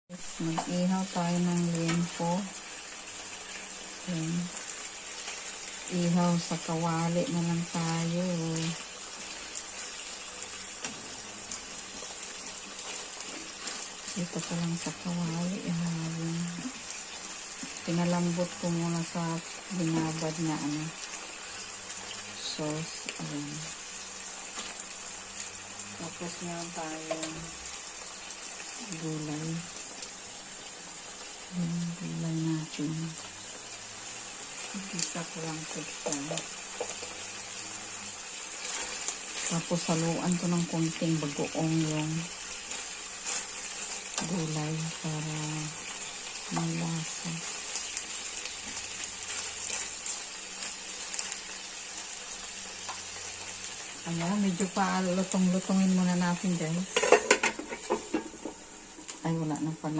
Mag-ihaw tayo ng liempo. Ayan. Ihaw sa kawali na lang tayo. Dito pa lang sa kawali. Ihawin. Pinalambot ko muna sa binabad na sauce. Ayan. Tapos meron tayong gulay. Ayan, gulay natin. Isa ko lang ito. Tapos haluan ko ng konting bagoong yung gulay para malasa. Ayan, medyo pa lutong-lutongin muna natin guys. Ay, wala na pala.